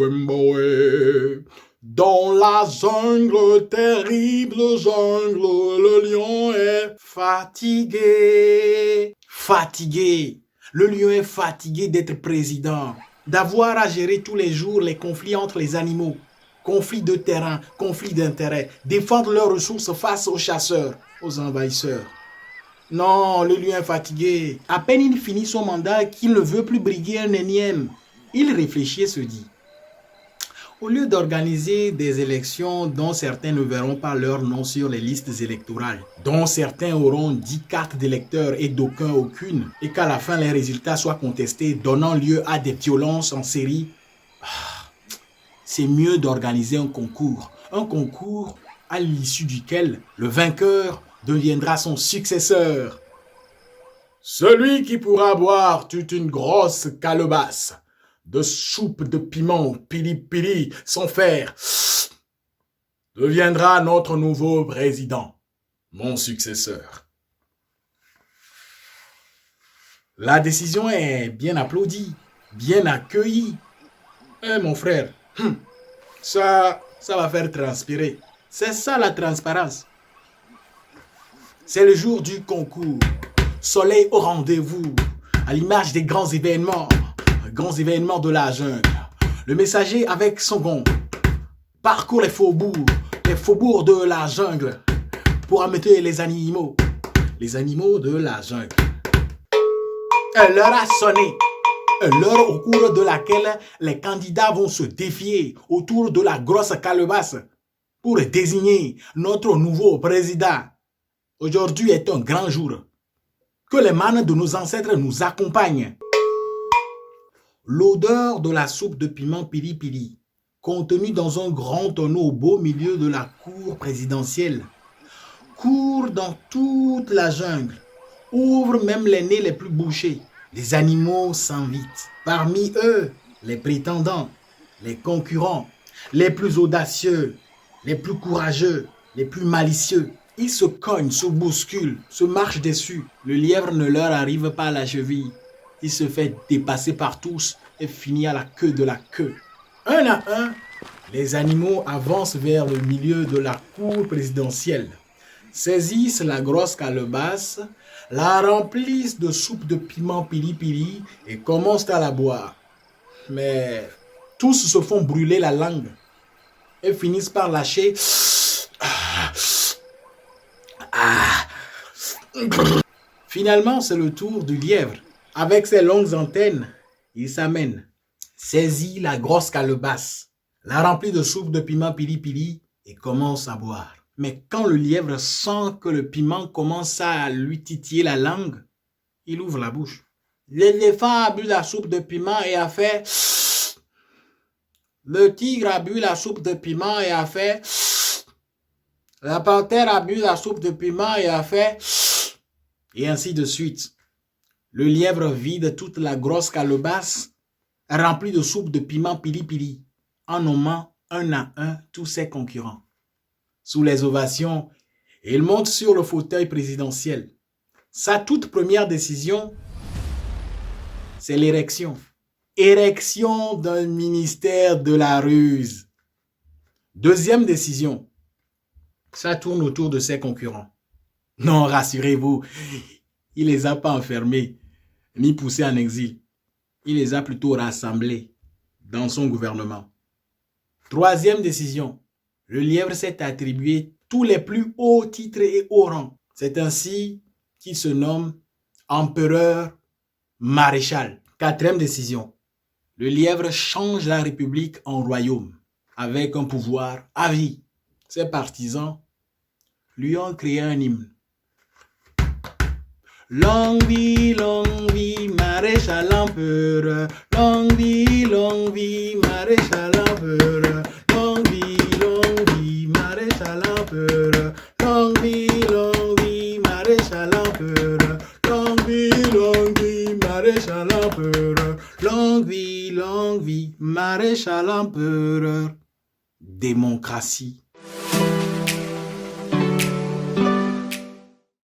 Mboé. Dans la jungle, terrible jungle, le lion est fatigué. Fatigué. Le lion est fatigué d'être président, d'avoir à gérer tous les jours les conflits entre les animaux. Conflits de terrain, conflits d'intérêts, défendre leurs ressources face aux chasseurs, aux envahisseurs. Non, le lion est fatigué. À peine il finit son mandat qu'il ne veut plus briguer un énième. Il réfléchit et se dit, au lieu d'organiser des élections dont certains ne verront pas leur nom sur les listes électorales, dont certains auront 10 cartes d'électeurs et d'aucuns aucune, et qu'à la fin les résultats soient contestés, donnant lieu à des violences en série, c'est mieux d'organiser un concours à l'issue duquel le vainqueur deviendra son successeur. Celui qui pourra boire toute une grosse calebasse de soupe de piment pili-pili sans faire deviendra notre nouveau président, mon successeur. La décision est bien applaudie, bien accueillie. Mon frère, ça va faire transpirer. C'est ça la transparence. C'est le jour du concours. Soleil au rendez-vous, à l'image des grands événements de la jungle. Le messager avec son gond parcourt les faubourgs de la jungle pour amener les animaux de la jungle. L'heure a sonné. L'heure au cours de laquelle les candidats vont se défier autour de la grosse calebasse pour désigner notre nouveau président. Aujourd'hui est un grand jour. Que les mânes de nos ancêtres nous accompagnent. L'odeur de la soupe de piment pili-pili, contenue dans un grand tonneau au beau milieu de la cour présidentielle, court dans toute la jungle, ouvre même les nez les plus bouchés. Les animaux s'invitent. Parmi eux, les prétendants, les concurrents, les plus audacieux, les plus courageux, les plus malicieux. Ils se cognent, se bousculent, se marchent dessus. Le lièvre ne leur arrive pas à la cheville. Il se fait dépasser par tous et finit à la queue de la queue. Un à un, les animaux avancent vers le milieu de la cour présidentielle, saisissent la grosse calebasse, la remplissent de soupe de piment pili-pili et commencent à la boire. Mais tous se font brûler la langue et finissent par lâcher. Finalement, c'est le tour du lièvre. Avec ses longues antennes, il s'amène, saisit la grosse calebasse, la remplit de soupe de piment pili-pili et commence à boire. Mais quand le lièvre sent que le piment commence à lui titiller la langue, il ouvre la bouche. L'éléphant a bu la soupe de piment et a fait... Le tigre a bu la soupe de piment et a fait... La panthère a bu la soupe de piment et a fait... Et ainsi de suite. Le lièvre vide toute la grosse calebasse remplie de soupe de piment pili-pili en nommant un à un tous ses concurrents. Sous les ovations, il monte sur le fauteuil présidentiel. Sa toute première décision, c'est l'érection. Érection d'un ministère de la ruse. Deuxième décision, ça tourne autour de ses concurrents. Non, rassurez-vous, il ne les a pas enfermés, ni poussés en exil. Il les a plutôt rassemblés dans son gouvernement. Troisième décision, le lièvre s'est attribué tous les plus hauts titres et hauts rangs. C'est ainsi qu'il se nomme empereur maréchal. Quatrième décision, le lièvre change la République en royaume avec un pouvoir à vie. Ses partisans lui ont créé un hymne. Longue vie, maréchal empereur. Longue vie, maréchal empereur. Longue vie, maréchal empereur. Longue vie, maréchal empereur. Longue vie, maréchal empereur. Longue vie, maréchal empereur. Démocratie.